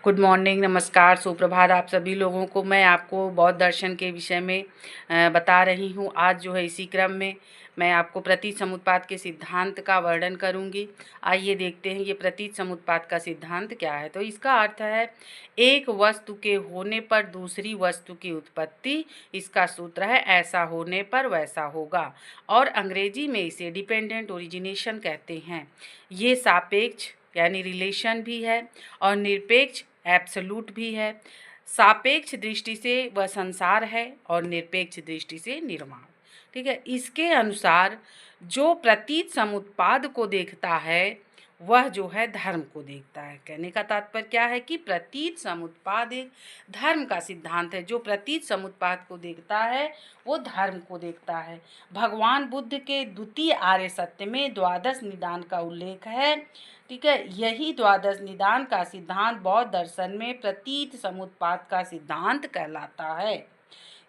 Good morning, नमस्कार, सुप्रभात आप सभी लोगों को। मैं आपको बौद्ध दर्शन के विषय में बता रही हूँ। आज जो है इसी क्रम में मैं आपको प्रतीत समुत्पाद के सिद्धांत का वर्णन करूँगी। आइए देखते हैं ये प्रतीत समुत्पाद का सिद्धांत क्या है। तो इसका अर्थ है एक वस्तु के होने पर दूसरी वस्तु की उत्पत्ति। इसका सूत्र है ऐसा होने पर वैसा होगा, और अंग्रेजी में इसे डिपेंडेंट ओरिजिनेशन कहते हैं। ये सापेक्ष यानी रिलेशन भी है और निरपेक्ष एब्सोल्यूट भी है। सापेक्ष दृष्टि से वह संसार है और निरपेक्ष दृष्टि से निर्माण। ठीक है, इसके अनुसार जो प्रतीत समुत्पाद को देखता है वह जो है धर्म को देखता है। कहने का तात्पर्य क्या है कि प्रतीत समुत्पाद एक धर्म का सिद्धांत है। जो प्रतीत समुत्पाद को देखता है वो धर्म को देखता है। भगवान बुद्ध के द्वितीय आर्य सत्य में द्वादश निदान का उल्लेख है। ठीक है, यही द्वादश निदान का सिद्धांत बौद्ध दर्शन में प्रतीत समुत्पाद का सिद्धांत कहलाता है।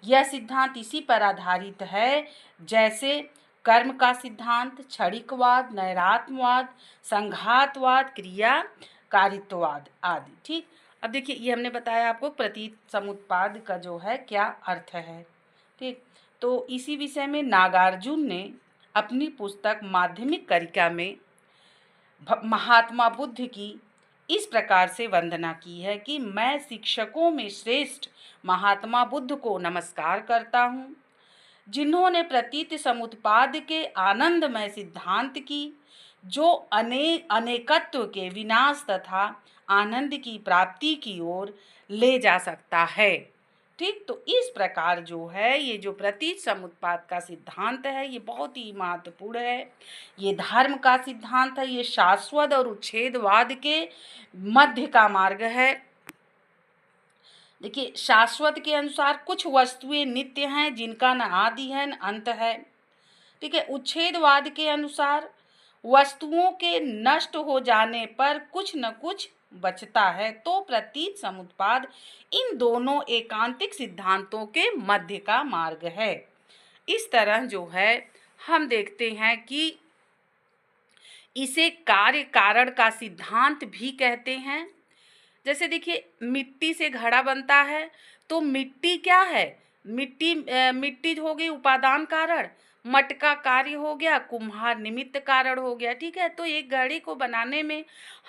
यह सिद्धांत इसी पर आधारित है जैसे कर्म का सिद्धांत, क्षणिकवाद, नैरात्मवाद, संघातवाद, क्रिया कारित्ववाद आदि। ठीक, अब देखिए ये हमने बताया आपको प्रतीत समुत्पाद का जो है क्या अर्थ है। ठीक, तो इसी विषय में नागार्जुन ने अपनी पुस्तक माध्यमिक कारिका में महात्मा बुद्ध की इस प्रकार से वंदना की है कि मैं शिक्षकों में श्रेष्ठ महात्मा बुद्ध को नमस्कार करता हूँ, जिन्होंने प्रतीत समुत्पाद के आनंदमय सिद्धांत की, जो अनेकत्व के विनाश तथा आनंद की प्राप्ति की ओर ले जा सकता है। ठीक, तो इस प्रकार जो है ये जो प्रतीत समुत्पाद का सिद्धांत है ये बहुत ही महत्वपूर्ण है। ये धर्म का सिद्धांत है। ये शाश्वत और उच्छेदवाद के मध्य का मार्ग है। देखिए, शाश्वत के अनुसार कुछ वस्तुएं नित्य हैं जिनका न आदि है न अंत है। ठीक है, उच्छेदवाद के अनुसार वस्तुओं के नष्ट हो जाने पर कुछ न कुछ बचता है। तो प्रतीत समुत्पाद इन दोनों एकांतिक सिद्धांतों के मध्य का मार्ग है। इस तरह जो है हम देखते हैं कि इसे कार्य कारण का सिद्धांत भी कहते हैं। जैसे देखिए मिट्टी से घड़ा बनता है, तो मिट्टी क्या है? मिट्टी हो गई उपादान कारण, मटका कार्य हो गया, कुम्हार निमित्त कारण हो गया। ठीक है, तो एक घड़ी को बनाने में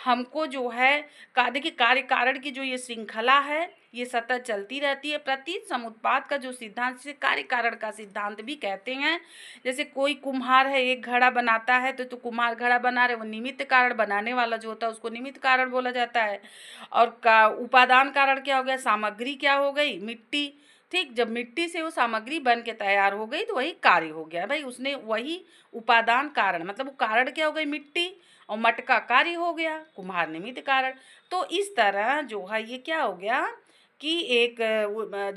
हमको जो है देखिए कार्य कारण की जो ये श्रृंखला है ये सतत चलती रहती है। प्रतीत समुत्पाद का जो सिद्धांत जिसे कार्य कारण का सिद्धांत भी कहते हैं। जैसे कोई कुम्हार है, एक घड़ा बनाता है तो कुम्हार घड़ा बना रहे, वो निमित्त कारण, बनाने वाला जो होता है उसको निमित्त कारण बोला जाता है। और उपादान कारण क्या हो गया? सामग्री क्या हो गई? मिट्टी। ठीक, जब मिट्टी से वो सामग्री बन के तैयार हो गई तो वही कार्य हो गया भाई। उसने वही उपादान कारण, मतलब वो कारण क्या हो गई? मिट्टी, और मटका कार्य हो गया, कुम्हार निमित्त कारण। तो इस तरह जो है ये क्या हो गया कि एक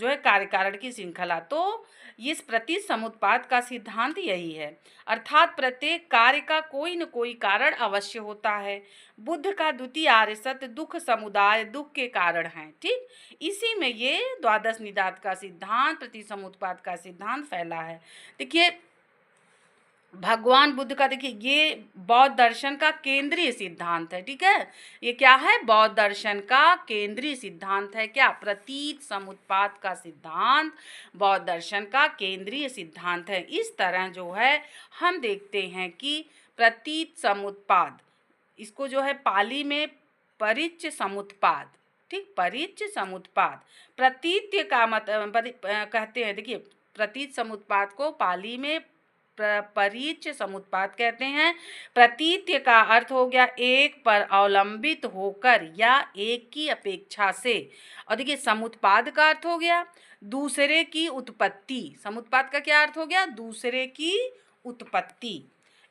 जो है कार्य कारण की श्रृंखला। तो इस प्रतीत समुत्पाद का सिद्धांत यही है, अर्थात प्रत्येक कार्य का कोई न कोई कारण अवश्य होता है। बुद्ध का द्वितीय आर्य सत्य दुख समुदाय दुख के कारण है। ठीक, इसी में ये द्वादश निदान का सिद्धांत, प्रतीत समुत्पाद का सिद्धांत फैला है। देखिए भगवान बुद्ध का, देखिए ये बौद्ध दर्शन का केंद्रीय सिद्धांत है। ठीक है, ये क्या है? बौद्ध दर्शन का केंद्रीय सिद्धांत है। क्या? प्रतीत समुत्पाद का सिद्धांत बौद्ध दर्शन का केंद्रीय सिद्धांत है। इस तरह जो है हम देखते हैं कि प्रतीत समुत्पाद, इसको जो है पाली में परिच्य समुत्पाद, ठीक, परिच्य समुत्पाद, प्रतीत्य का कहते हैं। देखिए प्रतीत समुत्पाद को पाली में परिच्य समुत्पाद कहते हैं। प्रतीत्य का अर्थ हो गया एक पर अवलंबित होकर या एक की अपेक्षा से, और देखिए समुत्पाद का अर्थ हो गया दूसरे की उत्पत्ति। समुत्पाद का क्या अर्थ हो गया? दूसरे की उत्पत्ति।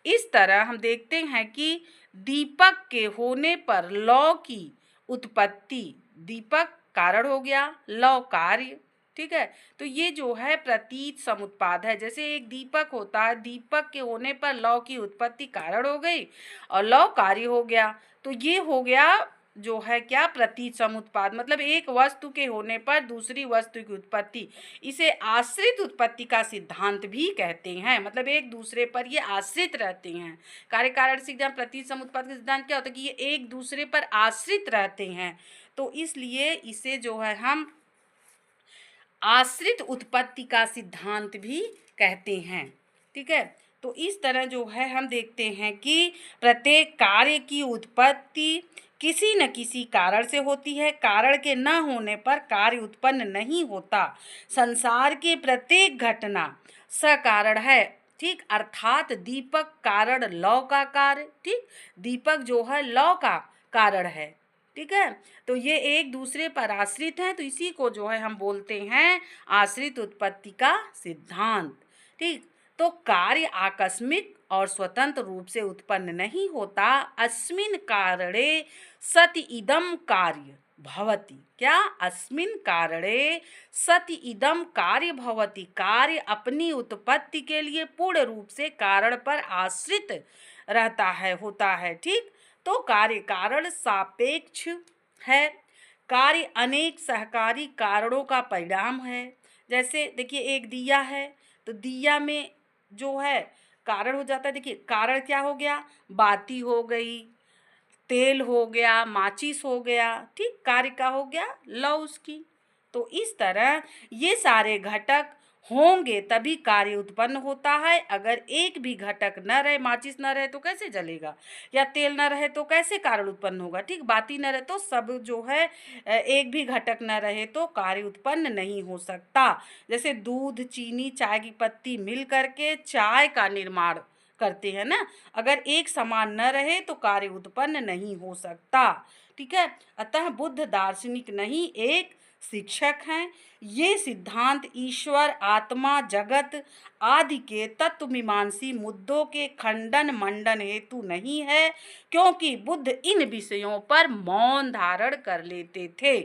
इस तरह हम देखते हैं कि दीपक के होने पर लौ की उत्पत्ति, दीपक कारण हो गया, लौ कार्य। ठीक है, तो ये जो है प्रतीत समुत्पाद है। जैसे एक दीपक होता है, दीपक के होने पर लौ की उत्पत्ति कारण हो गई और लौ कार्य हो गया, तो ये हो गया जो है क्या, प्रतीत समुत्पाद, मतलब एक वस्तु के होने पर दूसरी वस्तु की उत्पत्ति, इसे आश्रित उत्पत्ति का सिद्धांत भी कहते हैं। मतलब एक दूसरे पर ये आश्रित रहते हैं। कार्य कारण सिद्धांत, प्रतीत समुत्पाद का सिद्धांत क्या होता है कि ये एक दूसरे पर आश्रित रहते हैं, तो इसलिए इसे जो है हम आश्रित उत्पत्ति का सिद्धांत भी कहते हैं। ठीक है, तो इस तरह जो है हम देखते हैं कि प्रत्येक कार्य की उत्पत्ति किसी न किसी कारण से होती है। कारण के न होने पर कार्य उत्पन्न नहीं होता। संसार की प्रत्येक घटना सकारण है। ठीक, अर्थात दीपक कारण लौ का कार्य। ठीक, दीपक जो है लौ का कारण है। ठीक है, तो ये एक दूसरे पर आश्रित हैं, तो इसी को जो है हम बोलते हैं आश्रित उत्पत्ति का सिद्धांत। ठीक, तो कार्य आकस्मिक और स्वतंत्र रूप से उत्पन्न नहीं होता। अस्मिन् कारणे सति इदम कार्य भवति। क्या, अस्मिन् कारणे सति इदम कार्य भवति। कार्य अपनी उत्पत्ति के लिए पूर्ण रूप से कारण पर आश्रित रहता है, होता है। ठीक, तो कार्य कारण सापेक्ष है। कार्य अनेक सहकारी कारणों का परिणाम है। जैसे देखिए एक दिया है, तो दिया में जो है कारण हो जाता है। देखिए कारण क्या हो गया, बाती हो गई, तेल हो गया, माचिस हो गया। ठीक, कार्य का हो गया लौ उसकी। तो इस तरह ये सारे घटक होंगे तभी कार्य उत्पन्न होता है। अगर एक भी घटक न रहे, माचिस न रहे तो कैसे जलेगा, या तेल न रहे तो कैसे कारण उत्पन्न होगा। ठीक, बाती न रहे तो सब जो है एक भी घटक न रहे तो कार्य उत्पन्न नहीं हो सकता। जैसे दूध, चीनी, चाय की पत्ती मिल करके चाय का निर्माण करते हैं ना, अगर एक समान न रहे तो कार्य उत्पन्न नहीं हो सकता। ठीक है, अतः बुद्ध दार्शनिक नहीं, एक शिक्षक हैं। ये सिद्धांत ईश्वर, आत्मा, जगत आदि के तत्व मीमांसी मुद्दों के खंडन मंडन हेतु नहीं है, क्योंकि बुद्ध इन विषयों पर मौन धारण कर लेते थे।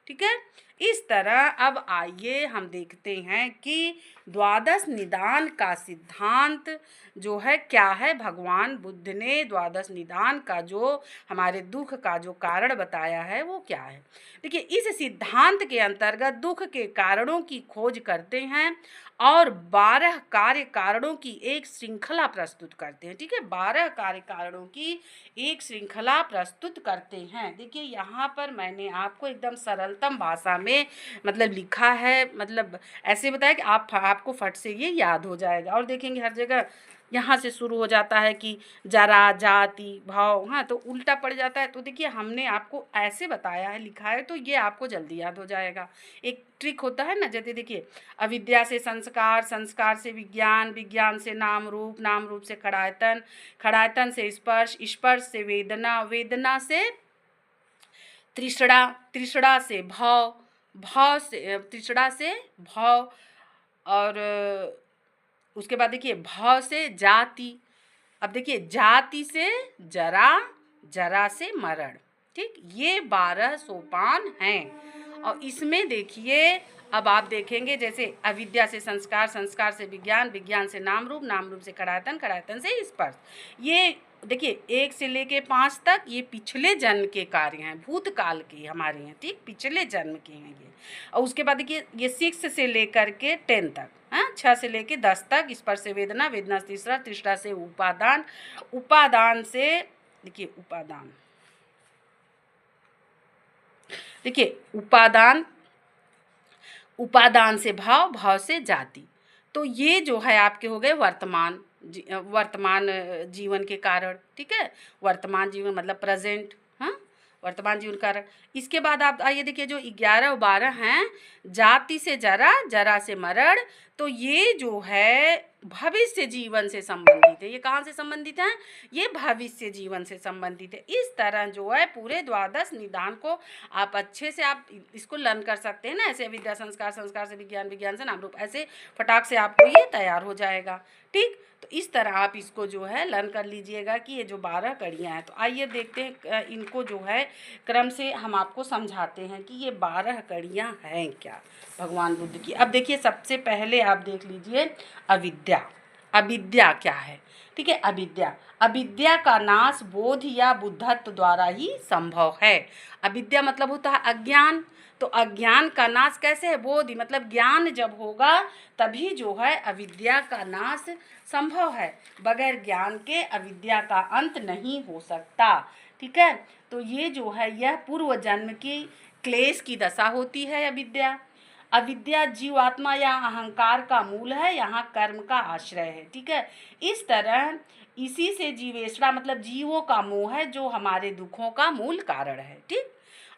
ठीक है, इस तरह अब आइए हम देखते हैं कि द्वादश निदान का सिद्धांत जो है क्या है। भगवान बुद्ध ने द्वादश निदान का जो हमारे दुख का जो कारण बताया है वो क्या है। देखिए इस सिद्धांत के अंतर्गत दुख के कारणों की खोज करते हैं और 12 कार्य कारणों की एक श्रृंखला प्रस्तुत करते हैं। ठीक है, 12 कार्य कारणों की एक श्रृंखला प्रस्तुत करते हैं। देखिए यहाँ पर मैंने आपको एकदम सरलतम भाषा में मतलब लिखा है, मतलब ऐसे बताया कि आपको फट से ये याद हो जाएगा। और देखेंगे हर जगह यहाँ से शुरू हो जाता है कि जरा, जाति, भाव, हाँ तो उल्टा पड़ जाता है। तो देखिए हमने आपको ऐसे बताया है, लिखा है, तो ये आपको जल्दी याद हो जाएगा। एक ट्रिक होता है ना, जैसे देखिए अविद्या से संस्कार, संस्कार से विज्ञान, विज्ञान से नाम रूप, नाम रूप से खड़ायतन, खड़ायतन से स्पर्श, स्पर्श से वेदना, वेदना से तृष्णा, तृष्णा से भाव, भाव से तृष्णा से भाव, और उसके बाद देखिए भाव से जाति। अब देखिए जाति से जरा, जरा से मरण। ठीक, ये 12 सोपान हैं। और इसमें देखिए अब आप देखेंगे जैसे अविद्या से संस्कार, संस्कार से विज्ञान, विज्ञान से नाम रूप, नाम रूप से खड़ायतन, खड़ायतन से स्पर्श। ये देखिए 1 से लेके 5 तक ये पिछले जन्म के कार्य हैं, भूतकाल के हमारे हैं। ठीक, पिछले जन्म के हैं ये। और उसके बाद देखिए ये 6 से लेकर के 10 तक, हाँ 6 से लेके 10 तक, स्पर्श से वेदना, वेदना से तीसरा, तीसरा से उपादान, उपादान से देखिए उपादान, देखिए उपादान, उपादान से भाव, भाव से जाति। तो ये जो है आपके हो गए वर्तमान वर्तमान जीवन के कारण। ठीक है, वर्तमान जीवन मतलब प्रेजेंट, हाँ वर्तमान जीवन कारण। इसके बाद आप आइए देखिए जो 11 और 12 हैं, जाति से जरा, जरा से मरण। तो ये जो है भविष्य जीवन से संबंधित है। ये कहाँ से संबंधित है, ये भविष्य जीवन से संबंधित है। इस तरह जो है पूरे द्वादश निदान को आप अच्छे से आप इसको लर्न कर सकते हैं ना, ऐसे विद्या, संस्कार, संस्कार से विज्ञान, विज्ञान से नाम रूप, ऐसे फटाक से आपको ये तैयार हो जाएगा। ठीक, तो इस तरह आप इसको जो है लर्न कर लीजिएगा कि ये जो 12 कड़ियाँ हैं। तो आइए देखते हैं इनको जो है क्रम से हम आपको समझाते हैं कि ये 12 कड़ियाँ हैं क्या भगवान बुद्ध की। अब देखिए सबसे पहले आप देख लीजिए अविद्या। अविद्या क्या है। ठीक है। अविद्या, अविद्या का नाश बोध या बुद्धत्व द्वारा ही संभव है। अविद्या मतलब होता है अज्ञान, तो अज्ञान का नाश कैसे है? बोधि मतलब ज्ञान जब होगा तभी जो है अविद्या का नाश संभव है। बगैर ज्ञान के अविद्या का अंत नहीं हो सकता। ठीक है, तो ये जो है यह पूर्व जन्म की क्लेश की दशा होती है अविद्या। अविद्या जीवात्मा या अहंकार का मूल है, यहाँ कर्म का आश्रय है। ठीक है, इस तरह इसी से जीवेशड़ा मतलब जीवों का मोह है जो हमारे दुखों का मूल कारण है। ठीक,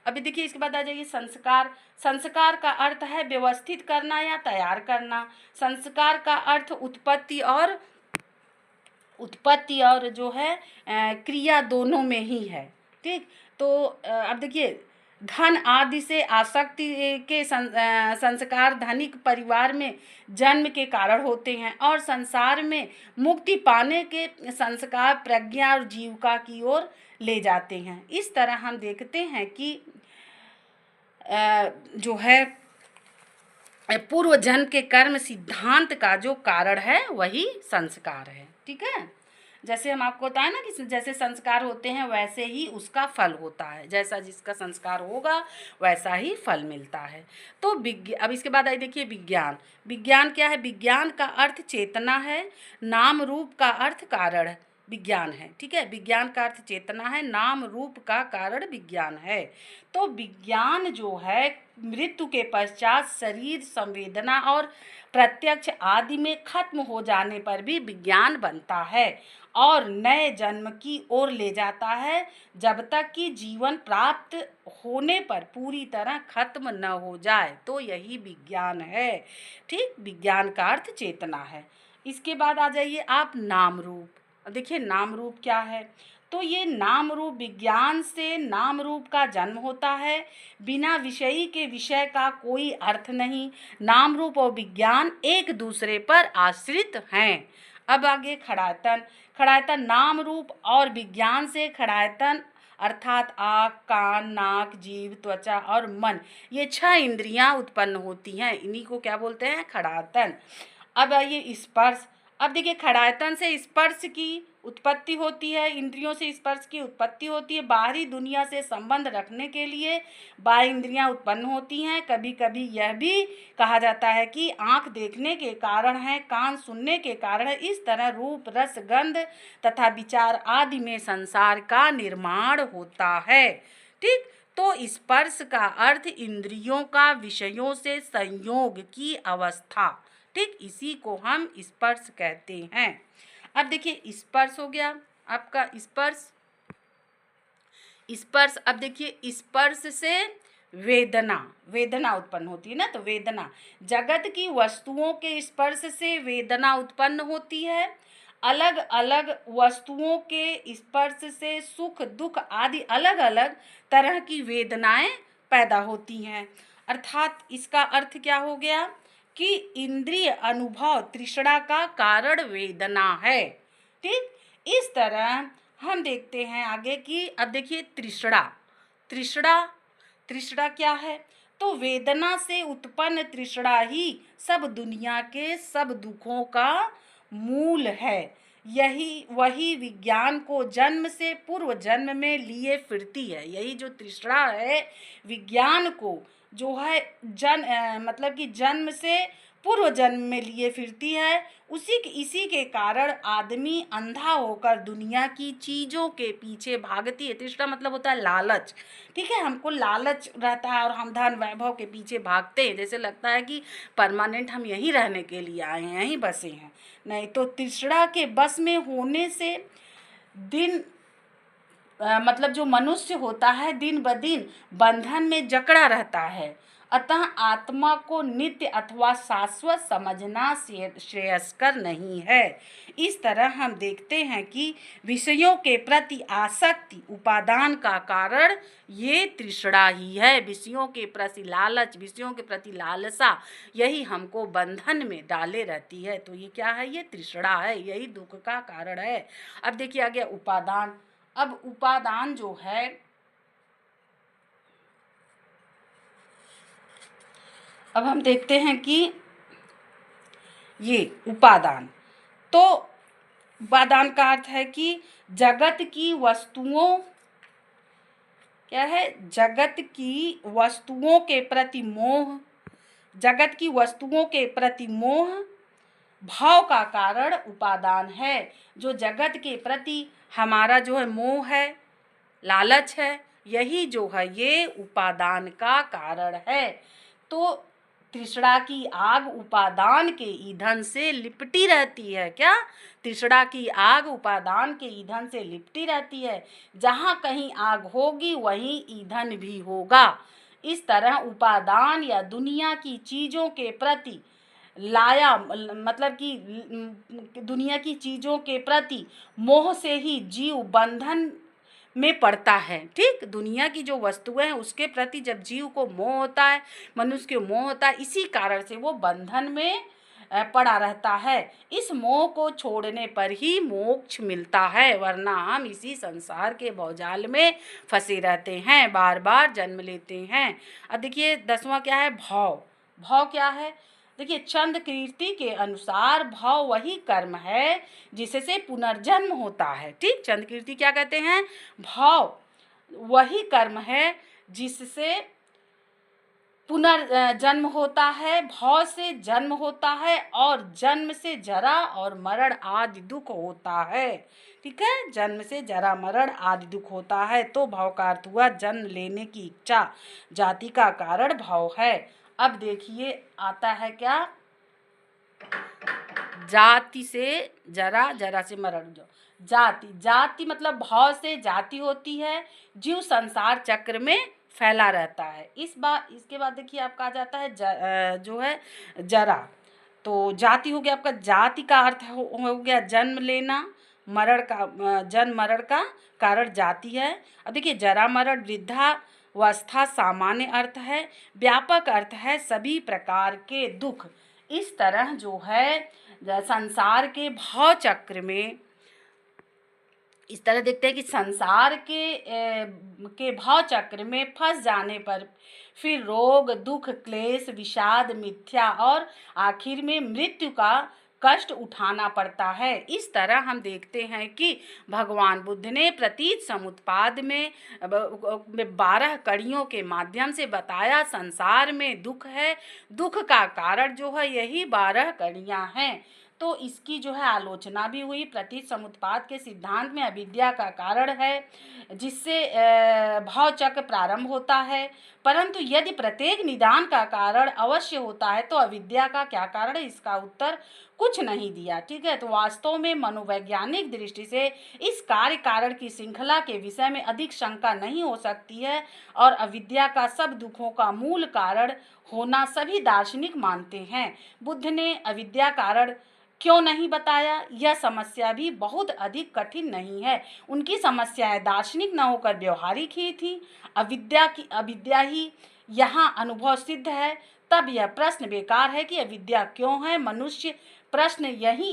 अभी देखिए इसके बाद आ जाइए संस्कार। संस्कार का अर्थ है व्यवस्थित करना या तैयार करना। संस्कार का अर्थ उत्पत्ति और जो है क्रिया दोनों में ही है। ठीक, तो अब देखिए धन आदि से आसक्ति के संस्कार धनिक परिवार में जन्म के कारण होते हैं और संसार में मुक्ति पाने के संस्कार प्रज्ञा और जीविका की ओर ले जाते हैं। इस तरह हम देखते हैं कि जो है पूर्व जन्म के कर्म सिद्धांत का जो कारण है वही संस्कार है। ठीक है, जैसे हम आपको बताएं ना कि जैसे संस्कार होते हैं वैसे ही उसका फल होता है, जैसा जिसका संस्कार होगा वैसा ही फल मिलता है। तो अब इसके बाद आई देखिए विज्ञान। विज्ञान क्या है? विज्ञान का अर्थ चेतना है, नाम रूप का अर्थ कारण विज्ञान है। ठीक है, विज्ञान का अर्थ चेतना है, नाम रूप का कारण विज्ञान है। तो विज्ञान जो है मृत्यु के पश्चात शरीर संवेदना और प्रत्यक्ष आदि में खत्म हो जाने पर भी विज्ञान बनता है और नए जन्म की ओर ले जाता है जब तक कि जीवन प्राप्त होने पर पूरी तरह खत्म न हो जाए। तो यही विज्ञान है। ठीक, विज्ञान का अर्थ चेतना है। इसके बाद आ जाइए आप नाम रूप। अब देखिए नाम रूप क्या है? तो ये नाम रूप विज्ञान से नाम रूप का जन्म होता है। बिना विषयी के विषय का कोई अर्थ नहीं। नाम रूप और विज्ञान एक दूसरे पर आश्रित हैं। अब आगे खड़ायतन। खड़ायतन नाम रूप और विज्ञान से खड़ायतन अर्थात आँख, कान, नाक, जीभ, त्वचा और मन, ये 6 इंद्रियां उत्पन्न होती हैं। इन्हीं को क्या बोलते हैं? खड़ायतन। अब आइए स्पर्श। अब देखिए खड़ायतन से स्पर्श की उत्पत्ति होती है, इंद्रियों से स्पर्श की उत्पत्ति होती है। बाहरी दुनिया से संबंध रखने के लिए बाह्य इंद्रियां उत्पन्न होती हैं। कभी कभी यह भी कहा जाता है कि आँख देखने के कारण है, कान सुनने के कारण है। इस तरह रूप, रस, गंध तथा विचार आदि में संसार का निर्माण होता है। ठीक, तो स्पर्श का अर्थ इंद्रियों का विषयों से संयोग की अवस्था। ठीक, इसी को हम स्पर्श कहते हैं। अब देखिए स्पर्श हो गया आपका स्पर्श। अब देखिए स्पर्श से वेदना उत्पन्न होती है ना, तो वेदना जगत की वस्तुओं के स्पर्श से वेदना उत्पन्न होती है। अलग अलग वस्तुओं के स्पर्श से सुख दुख आदि अलग अलग तरह की वेदनाएं पैदा होती हैं। अर्थात इसका अर्थ क्या हो गया कि इंद्रिय अनुभव तृष्णा का कारण वेदना है। ठीक, इस तरह हम देखते हैं आगे कि अब देखिए तृष्णा क्या है? तो वेदना से उत्पन्न तृष्णा ही सब दुनिया के सब दुखों का मूल है। यही वही विज्ञान को जन्म से पूर्व जन्म में लिए फिरती है। यही जो तृष्णा है विज्ञान को जो है मतलब कि जन्म से पूर्व जन्म में लिए फिरती है। इसी के कारण आदमी अंधा होकर दुनिया की चीज़ों के पीछे भागती है। तृष्णा मतलब होता है लालच। ठीक है, हमको लालच रहता है और हम धन वैभव के पीछे भागते हैं। जैसे लगता है कि परमानेंट हम यहीं रहने के लिए आए हैं, यहीं बसे हैं। नहीं, तो तृष्णा के बस में होने से मतलब जो मनुष्य होता है दिन ब दिन बंधन में जकड़ा रहता है। अतः आत्मा को नित्य अथवा शाश्वत समझना श्रेयस्कर नहीं है। इस तरह हम देखते हैं कि विषयों के प्रति आसक्ति उपादान का कारण ये तृष्णा ही है। विषयों के प्रति लालच, विषयों के प्रति लालसा, यही हमको बंधन में डाले रहती है। तो ये क्या है? ये तृष्णा है, यही दुख का कारण है। अब देखिए आ गया उपादान। अब उपादान जो है अब हम देखते हैं कि ये उपादान, तो उपादान का अर्थ है कि जगत की वस्तुओं, क्या है, जगत की वस्तुओं के प्रति मोह, जगत की वस्तुओं के प्रति मोह भाव का कारण उपादान है। जो जगत के प्रति हमारा जो है मोह है, लालच है, यही जो है ये उपादान का कारण है। तो तृष्णा की आग उपादान के ईंधन से लिपटी रहती है। क्या? तृष्णा की आग उपादान के ईंधन से लिपटी रहती है। जहाँ कहीं आग होगी वहीं ईंधन भी होगा। इस तरह उपादान या दुनिया की चीज़ों के प्रति लाया, मतलब कि दुनिया की चीज़ों के प्रति मोह से ही जीव बंधन में पड़ता है। ठीक, दुनिया की जो वस्तुएं हैं उसके प्रति जब जीव को मोह होता है, मनुष्य को मोह होता है, इसी कारण से वो बंधन में पड़ा रहता है। इस मोह को छोड़ने पर ही मोक्ष मिलता है, वरना हम इसी संसार के भवजाल में फंसे रहते हैं, बार बार जन्म लेते हैं। अब देखिए 10वां क्या है, भाव। भाव क्या है? देखिए चंद कीर्ति के अनुसार भाव वही कर्म है जिससे पुनर्जन्म होता है। ठीक, चंद कीर्ति क्या कहते हैं? भाव वही कर्म है जिससे पुनर्जन्म होता है, भाव से जन्म होता है और जन्म से जरा और मरण आदि दुख होता है। ठीक है, जन्म से जरा मरण आदि दुख होता है। तो भाव का अर्थ हुआ जन्म लेने की इच्छा, जाति का कारण भाव है। अब देखिए आता है क्या, जाति से जरा, जरा से मरण। जो जाति, जाति मतलब भाव से जाति होती है, जीव संसार चक्र में फैला रहता है। इसके बाद देखिए आपका आ जाता है जो है जरा। तो जाति हो गया आपका, जाति का अर्थ हो गया जन्म लेना, मरण का जन्म मरण का कारण जाति है। अब देखिए जरा मरण वृद्धावस्था सामान्य अर्थ है, व्यापक अर्थ है सभी प्रकार के दुख। इस तरह जो है संसार के भाव चक्र में, इस तरह देखते हैं कि संसार के भाव चक्र में फंस जाने पर फिर रोग, दुख, क्लेश, विषाद, मिथ्या और आखिर में मृत्यु का कष्ट उठाना पड़ता है। इस तरह हम देखते हैं कि भगवान बुद्ध ने प्रतीत समुत्पाद में 12 कड़ियों के माध्यम से बताया संसार में दुख है, दुख का कारण जो है यही 12 कड़ियाँ हैं। तो इसकी जो है आलोचना भी हुई। प्रतीत समुत्पाद के सिद्धांत में अविद्या का कारण है जिससे भाव चक्र प्रारंभ होता है, परंतु यदि प्रत्येक निदान का कारण अवश्य होता है तो अविद्या का क्या कारण है, इसका उत्तर कुछ नहीं दिया। ठीक है, तो वास्तव में मनोवैज्ञानिक दृष्टि से इस कार्य कारण की श्रृंखला के विषय में अधिक शंका नहीं हो सकती है और अविद्या का सब दुखों का मूल कारण होना सभी दार्शनिक मानते हैं। बुद्ध ने अविद्या कारण क्यों नहीं बताया, यह समस्या भी बहुत अधिक कठिन नहीं है। उनकी समस्याएं दार्शनिक न होकर व्यवहारिक ही थी। अविद्या ही यहाँ अनुभव सिद्ध है। तब यह प्रश्न बेकार है कि अविद्या क्यों है। मनुष्य प्रश्न यही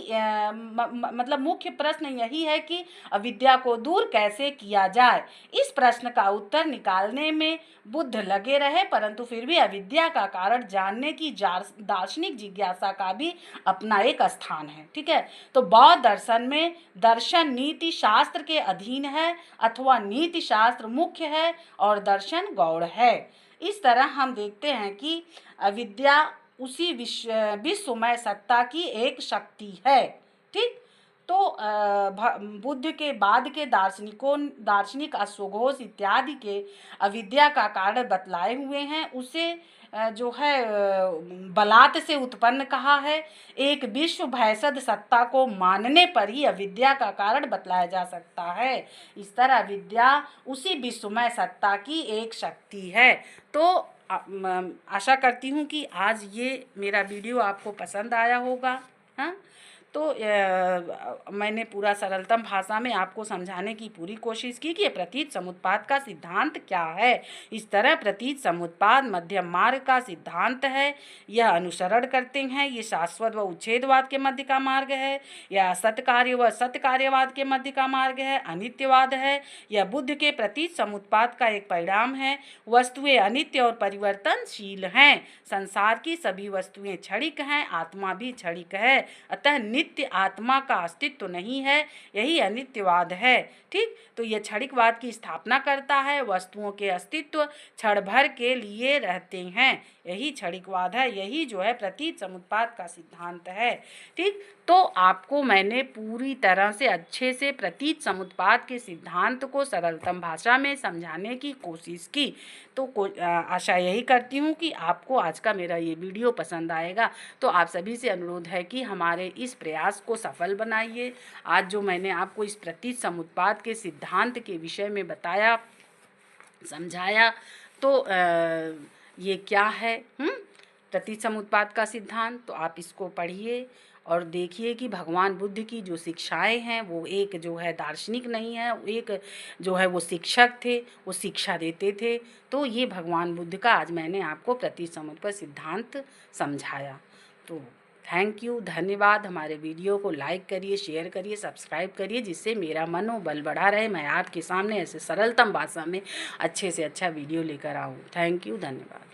मतलब मुख्य प्रश्न यही है कि अविद्या को दूर कैसे किया जाए। इस प्रश्न का उत्तर निकालने में बुद्ध लगे रहे, परंतु फिर भी अविद्या का कारण जानने की दार्शनिक जिज्ञासा का भी अपना एक स्थान है। ठीक है, तो बौद्ध दर्शन में दर्शन नीति शास्त्र के अधीन है अथवा नीति शास्त्र मुख्य है और दर्शन गौड़ है। इस तरह हम देखते हैं कि अविद्या उसी विश्वमय सत्ता की एक शक्ति है। ठीक, तो बुद्ध के बाद के दार्शनिक अश्वघोष इत्यादि के अविद्या का कारण बतलाए हुए हैं। उसे जो है बलात् से उत्पन्न कहा है। एक विश्व भयसद सत्ता को मानने पर ही अविद्या का कारण बतलाया जा सकता है। इस तरह अविद्या उसी विश्वमय सत्ता की एक शक्ति है। तो आशा करती हूँ कि आज ये मेरा वीडियो आपको पसंद आया होगा। हाँ, तो मैंने पूरा सरलतम भाषा में आपको समझाने की पूरी कोशिश की कि प्रतीत समुत्पाद का सिद्धांत क्या है। इस तरह प्रतीत समुत्पाद मध्यम मार्ग का सिद्धांत है। यह अनुसरण करते हैं, ये शाश्वत व उच्छेदवाद के मध्य का मार्ग है। यह असत कार्य व सत्य कार्यवाद के मध्य का मार्ग है। अनित्यवाद है, यह बुद्ध के प्रतीत समुत्पाद का एक परिणाम है। वस्तुएं अनित्य और परिवर्तनशील हैं। संसार की सभी वस्तुएं क्षणिक हैं, आत्मा भी क्षणिक है। अतः नित्य आत्मा का अस्तित्व नहीं है, यही अनित्यवाद है। ठीक, तो ये क्षणिकवाद की स्थापना करता है। वस्तुओं के अस्तित्व क्षण भर के लिए रहते हैं, यही क्षणिकवाद है, यही जो है प्रतीत समुत्पाद का सिद्धांत है। ठीक, तो आपको मैंने पूरी तरह से अच्छे से प्रतीत समुत्पाद के सिद्धांत को सरलतम भाषा में समझाने की कोशिश की। तो आशा यही करती हूँ कि आपको आज का मेरा ये वीडियो पसंद आएगा। तो आप सभी से अनुरोध है कि हमारे इस प्रयास को सफल बनाइए। आज जो मैंने आपको इस प्रतीत समुत्पाद के सिद्धांत के विषय में बताया, समझाया, तो ये क्या है प्रतीत समुत्पाद का सिद्धांत। तो आप इसको पढ़िए और देखिए कि भगवान बुद्ध की जो शिक्षाएं हैं वो एक जो है दार्शनिक नहीं है, एक जो है वो शिक्षक थे, वो शिक्षा देते थे। तो ये भगवान बुद्ध का आज मैंने आपको प्रतीत समुत्पाद सिद्धांत समझाया। तो थैंक यू, धन्यवाद। हमारे वीडियो को लाइक करिए, शेयर करिए, सब्सक्राइब करिए, जिससे मेरा मनोबल बढ़ा रहे, मैं आपके सामने ऐसे सरलतम भाषा में अच्छे से अच्छा वीडियो लेकर आऊँ। थैंक यू, धन्यवाद।